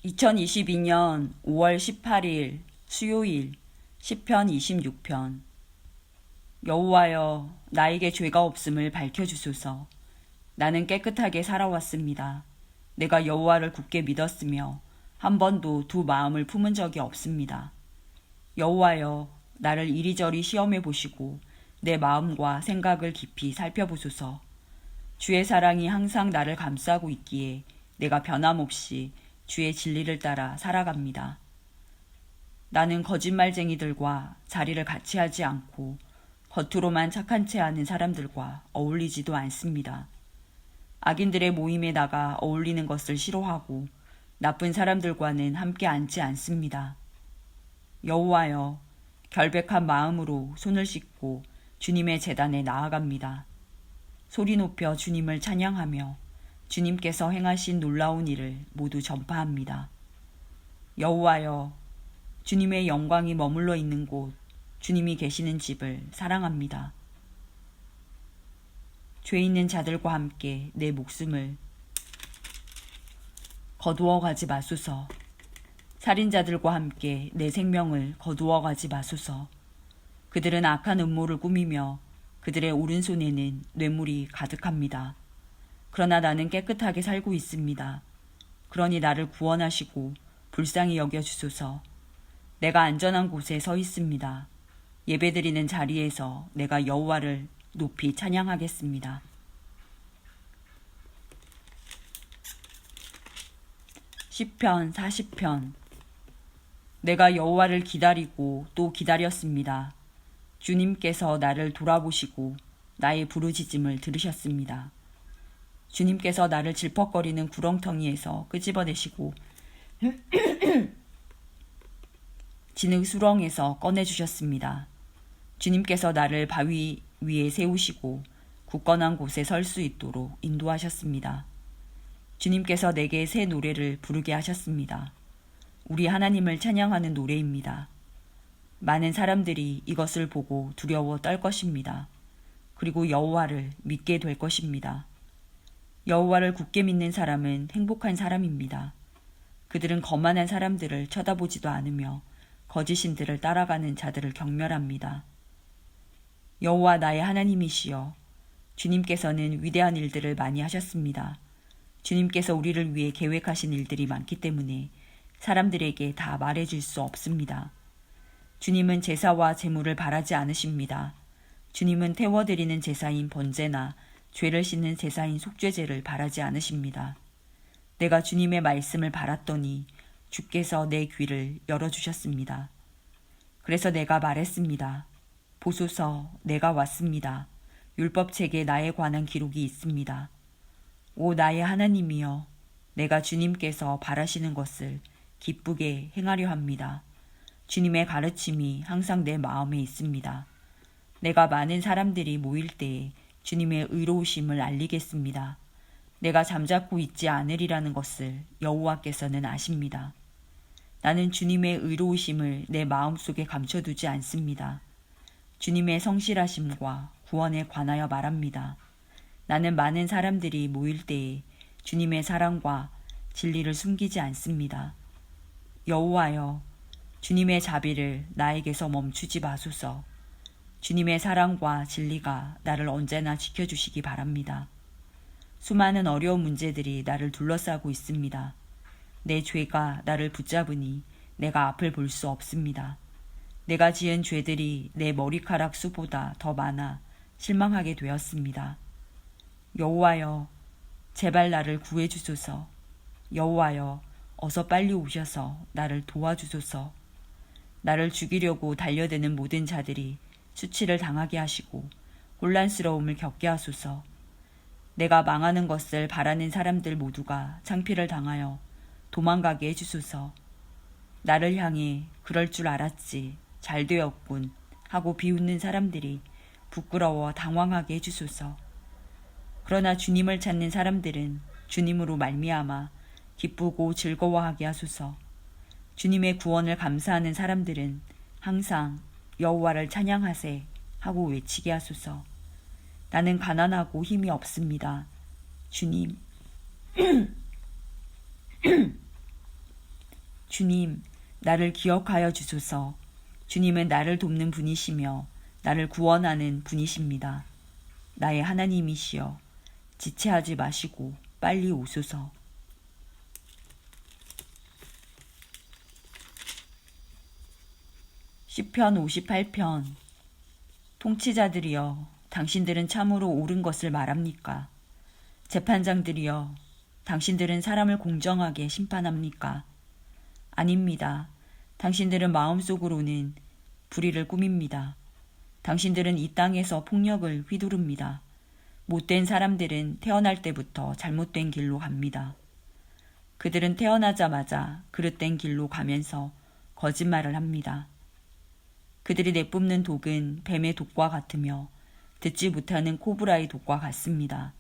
2022년 5월 18일 수요일 시편 26편. 여호와여, 나에게 죄가 없음을 밝혀주소서. 나는 깨끗하게 살아왔습니다. 내가 여호와를 굳게 믿었으며 한 번도 두 마음을 품은 적이 없습니다. 여호와여, 나를 이리저리 시험해 보시고 내 마음과 생각을 깊이 살펴보소서. 주의 사랑이 항상 나를 감싸고 있기에 내가 변함없이 주의 진리를 따라 살아갑니다. 나는 거짓말쟁이들과 자리를 같이 하지 않고 겉으로만 착한 체 하는 사람들과 어울리지도 않습니다. 악인들의 모임에 나가 어울리는 것을 싫어하고 나쁜 사람들과는 함께 앉지 않습니다. 여호와여, 결백한 마음으로 손을 씻고 주님의 제단에 나아갑니다. 소리 높여 주님을 찬양하며 주님께서 행하신 놀라운 일을 모두 전파합니다. 여호와여, 주님의 영광이 머물러 있는 곳, 주님이 계시는 집을 사랑합니다. 죄 있는 자들과 함께 내 목숨을 거두어 가지 마소서. 살인자들과 함께 내 생명을 거두어 가지 마소서. 그들은 악한 음모를 꾸미며 그들의 오른손에는 뇌물이 가득합니다. 그러나 나는 깨끗하게 살고 있습니다. 그러니 나를 구원하시고 불쌍히 여겨주소서. 내가 안전한 곳에 서 있습니다. 예배드리는 자리에서 내가 여호와를 높이 찬양하겠습니다. 시편 40편. 내가 여호와를 기다리고 또 기다렸습니다. 주님께서 나를 돌아보시고 나의 부르짖음을 들으셨습니다. 주님께서 나를 질퍽거리는 구렁텅이에서 끄집어내시고 진흙 수렁에서 꺼내주셨습니다. 주님께서 나를 바위 위에 세우시고 굳건한 곳에 설 수 있도록 인도하셨습니다. 주님께서 내게 새 노래를 부르게 하셨습니다. 우리 하나님을 찬양하는 노래입니다. 많은 사람들이 이것을 보고 두려워 떨 것입니다. 그리고 여호와를 믿게 될 것입니다. 여호와를 굳게 믿는 사람은 행복한 사람입니다. 그들은 거만한 사람들을 쳐다보지도 않으며 거짓신들을 따라가는 자들을 경멸합니다. 여호와 나의 하나님이시여, 주님께서는 위대한 일들을 많이 하셨습니다. 주님께서 우리를 위해 계획하신 일들이 많기 때문에 사람들에게 다 말해줄 수 없습니다. 주님은 제사와 제물을 바라지 않으십니다. 주님은 태워드리는 제사인 번제나 죄를 씻는 제사인 속죄제를 바라지 않으십니다. 내가 주님의 말씀을 바랐더니 주께서 내 귀를 열어주셨습니다. 그래서 내가 말했습니다. 보소서, 내가 왔습니다. 율법책에 나에 관한 기록이 있습니다. 오 나의 하나님이여, 내가 주님께서 바라시는 것을 기쁘게 행하려 합니다. 주님의 가르침이 항상 내 마음에 있습니다. 내가 많은 사람들이 모일 때에 주님의 의로우심을 알리겠습니다. 내가 잠자코 있지 않으리라는 것을 여호와께서는 아십니다. 나는 주님의 의로우심을 내 마음속에 감춰두지 않습니다. 주님의 성실하심과 구원에 관하여 말합니다. 나는 많은 사람들이 모일 때에 주님의 사랑과 진리를 숨기지 않습니다. 여호와여, 주님의 자비를 나에게서 멈추지 마소서. 주님의 사랑과 진리가 나를 언제나 지켜주시기 바랍니다. 수많은 어려운 문제들이 나를 둘러싸고 있습니다. 내 죄가 나를 붙잡으니 내가 앞을 볼 수 없습니다. 내가 지은 죄들이 내 머리카락 수보다 더 많아 실망하게 되었습니다. 여호와여, 제발 나를 구해주소서. 여호와여, 어서 빨리 오셔서 나를 도와주소서. 나를 죽이려고 달려드는 모든 자들이 수치를 당하게 하시고 혼란스러움을 겪게 하소서. 내가 망하는 것을 바라는 사람들 모두가 창피를 당하여 도망가게 해주소서. 나를 향해 그럴 줄 알았지, 잘 되었군 하고 비웃는 사람들이 부끄러워 당황하게 해주소서. 그러나 주님을 찾는 사람들은 주님으로 말미암아 기쁘고 즐거워하게 하소서. 주님의 구원을 감사하는 사람들은 항상 여호와를 찬양하세 하고 외치게 하소서. 나는 가난하고 힘이 없습니다. 주님, 주님, 나를 기억하여 주소서. 주님은 나를 돕는 분이시며 나를 구원하는 분이십니다. 나의 하나님이시여, 지체하지 마시고 빨리 오소서. 시편 58편. 통치자들이여, 당신들은 참으로 옳은 것을 말합니까? 재판장들이여, 당신들은 사람을 공정하게 심판합니까? 아닙니다. 당신들은 마음속으로는 불의를 꾸밉니다. 당신들은 이 땅에서 폭력을 휘두릅니다. 못된 사람들은 태어날 때부터 잘못된 길로 갑니다. 그들은 태어나자마자 그릇된 길로 가면서 거짓말을 합니다. 그들이 내뿜는 독은 뱀의 독과 같으며 듣지 못하는 코브라의 독과 같습니다.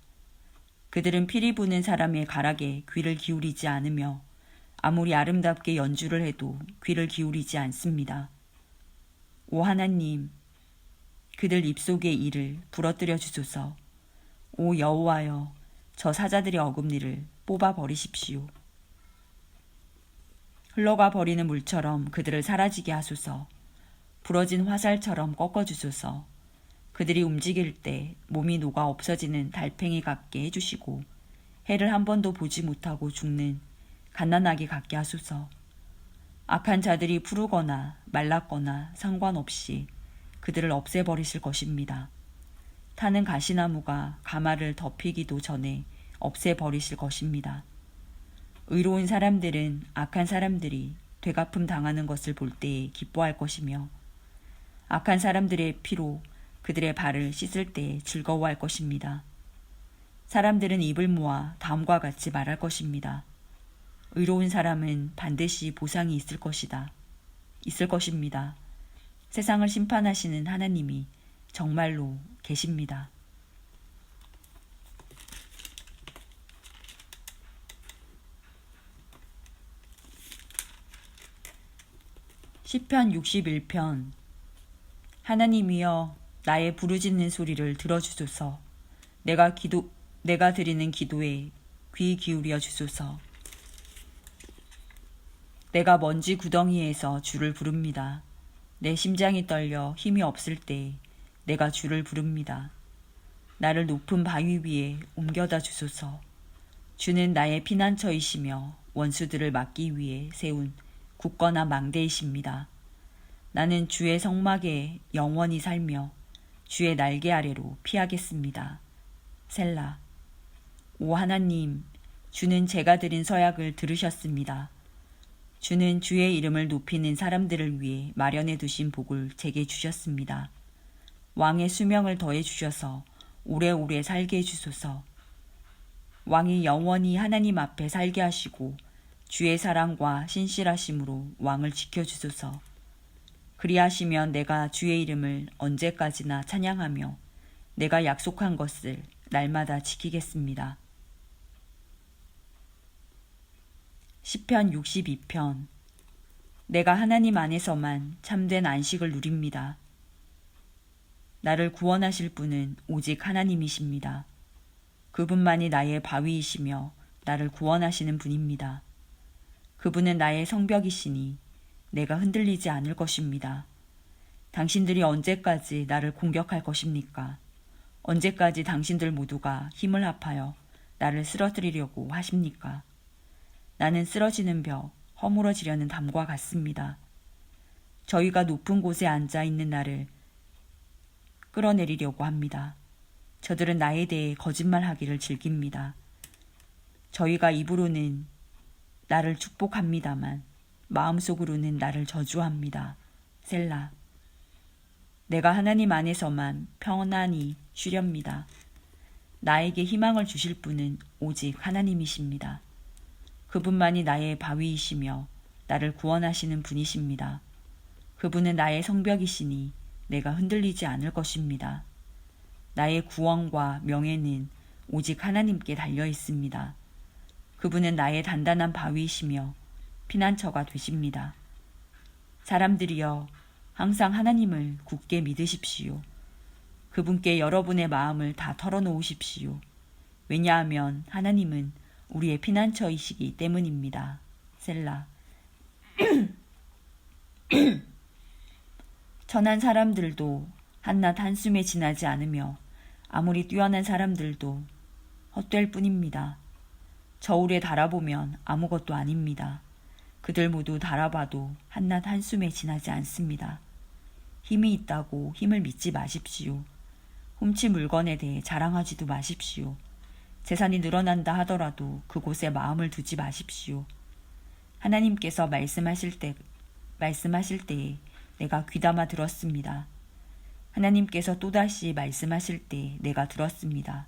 그들은 피리 부는 사람의 가락에 귀를 기울이지 않으며 아무리 아름답게 연주를 해도 귀를 기울이지 않습니다. 오 하나님, 그들 입속의 일을 부러뜨려 주소서. 오 여호와여, 저 사자들의 어금니를 뽑아 버리십시오. 흘러가 버리는 물처럼 그들을 사라지게 하소서. 부러진 화살처럼 꺾어주소서. 그들이 움직일 때 몸이 녹아 없어지는 달팽이 같게 해주시고 해를 한 번도 보지 못하고 죽는 갓난아기 같게 하소서. 악한 자들이 푸르거나 말랐거나 상관없이 그들을 없애버리실 것입니다. 타는 가시나무가 가마를 덮이기도 전에 없애버리실 것입니다. 의로운 사람들은 악한 사람들이 되갚음 당하는 것을 볼 때에 기뻐할 것이며 악한 사람들의 피로 그들의 발을 씻을 때에 즐거워할 것입니다. 사람들은 입을 모아 다음과 같이 말할 것입니다. 의로운 사람은 반드시 보상이 있을 것이다. 있을 것입니다. 세상을 심판하시는 하나님이 정말로 계십니다. 시편 61편. 하나님이여, 나의 부르짖는 소리를 들어주소서. 내가 드리는 기도에 귀 기울여 주소서. 내가 먼지 구덩이에서 주를 부릅니다. 내 심장이 떨려 힘이 없을 때 내가 주를 부릅니다. 나를 높은 바위 위에 옮겨다 주소서. 주는 나의 피난처이시며 원수들을 막기 위해 세운 굳건한 망대이십니다. 나는 주의 성막에 영원히 살며 주의 날개 아래로 피하겠습니다. 셀라. 오 하나님, 주는 제가 드린 서약을 들으셨습니다. 주는 주의 이름을 높이는 사람들을 위해 마련해 두신 복을 제게 주셨습니다. 왕의 수명을 더해 주셔서 오래오래 살게 해주소서. 왕이 영원히 하나님 앞에 살게 하시고 주의 사랑과 신실하심으로 왕을 지켜주소서. 그리하시면 내가 주의 이름을 언제까지나 찬양하며 내가 약속한 것을 날마다 지키겠습니다. 시편 62편. 내가 하나님 안에서만 참된 안식을 누립니다. 나를 구원하실 분은 오직 하나님이십니다. 그분만이 나의 바위이시며 나를 구원하시는 분입니다. 그분은 나의 성벽이시니 내가 흔들리지 않을 것입니다. 당신들이 언제까지 나를 공격할 것입니까? 언제까지 당신들 모두가 힘을 합하여 나를 쓰러뜨리려고 하십니까? 나는 쓰러지는 벽, 허물어지려는 담과 같습니다. 저희가 높은 곳에 앉아 있는 나를 끌어내리려고 합니다. 저들은 나에 대해 거짓말하기를 즐깁니다. 저희가 입으로는 나를 축복합니다만 마음속으로는 나를 저주합니다. 셀라. 내가 하나님 안에서만 평안히 쉬렵니다. 나에게 희망을 주실 분은 오직 하나님이십니다. 그분만이 나의 바위이시며 나를 구원하시는 분이십니다. 그분은 나의 성벽이시니 내가 흔들리지 않을 것입니다. 나의 구원과 명예는 오직 하나님께 달려 있습니다. 그분은 나의 단단한 바위이시며 피난처가 되십니다. 사람들이여, 항상 하나님을 굳게 믿으십시오. 그분께 여러분의 마음을 다 털어놓으십시오. 왜냐하면 하나님은 우리의 피난처이시기 때문입니다. 셀라. 천한 사람들도 한낱 한숨에 지나지 않으며 아무리 뛰어난 사람들도 헛될 뿐입니다. 저울에 달아보면 아무것도 아닙니다. 그들 모두 달아봐도 한낱 한숨에 지나지 않습니다. 힘이 있다고 힘을 믿지 마십시오. 훔친 물건에 대해 자랑하지도 마십시오. 재산이 늘어난다 하더라도 그곳에 마음을 두지 마십시오. 하나님께서 말씀하실 때에 내가 귀담아 들었습니다. 하나님께서 또다시 말씀하실 때 내가 들었습니다.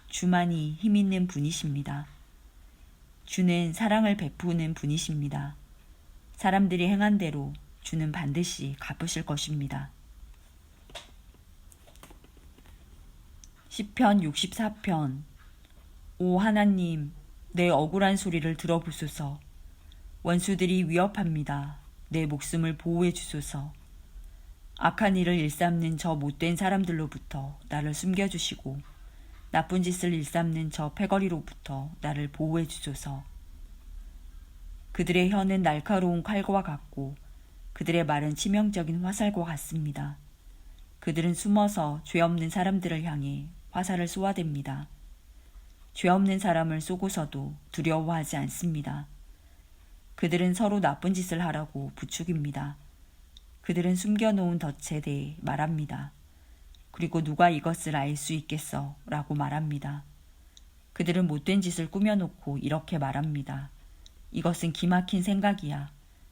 주만이 힘 있는 분이십니다. 주는 사랑을 베푸는 분이십니다. 사람들이 행한 대로 주는 반드시 갚으실 것입니다. 시편 64편. 오 하나님, 내 억울한 소리를 들어보소서. 원수들이 위협합니다. 내 목숨을 보호해 주소서. 악한 일을 일삼는 저 못된 사람들로부터 나를 숨겨주시고 나쁜 짓을 일삼는 저 패거리로부터 나를 보호해 주소서. 그들의 혀는 날카로운 칼과 같고 그들의 말은 치명적인 화살과 같습니다. 그들은 숨어서 죄 없는 사람들을 향해 화살을 쏘아댑니다. 죄 없는 사람을 쏘고서도 두려워하지 않습니다. 그들은 서로 나쁜 짓을 하라고 부추깁니다. 그들은 숨겨놓은 덫에 대해 말합니다. 그리고 누가 이것을 알 수 있겠어? 라고 말합니다. 그들은 못된 짓을 꾸며놓고 이렇게 말합니다. 이것은 기막힌 생각이야.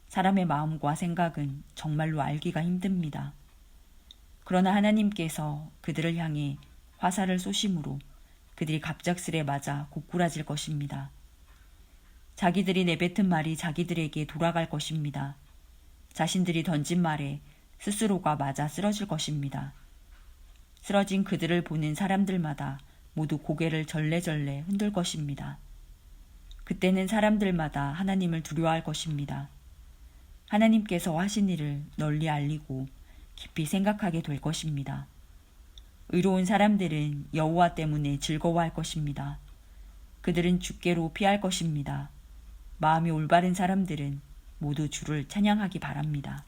사람의 마음과 생각은 정말로 알기가 힘듭니다. 그러나 하나님께서 그들을 향해 화살을 쏘심으로 그들이 갑작스레 맞아 고꾸라질 것입니다. 자기들이 내뱉은 말이 자기들에게 돌아갈 것입니다. 자신들이 던진 말에 스스로가 맞아 쓰러질 것입니다. 쓰러진 그들을 보는 사람들마다 모두 고개를 절레절레 흔들 것입니다. 그때는 사람들마다 하나님을 두려워할 것입니다. 하나님께서 하신 일을 널리 알리고 깊이 생각하게 될 것입니다. 의로운 사람들은 여호와 때문에 즐거워할 것입니다. 그들은 주께로 피할 것입니다. 마음이 올바른 사람들은 모두 주를 찬양하기 바랍니다.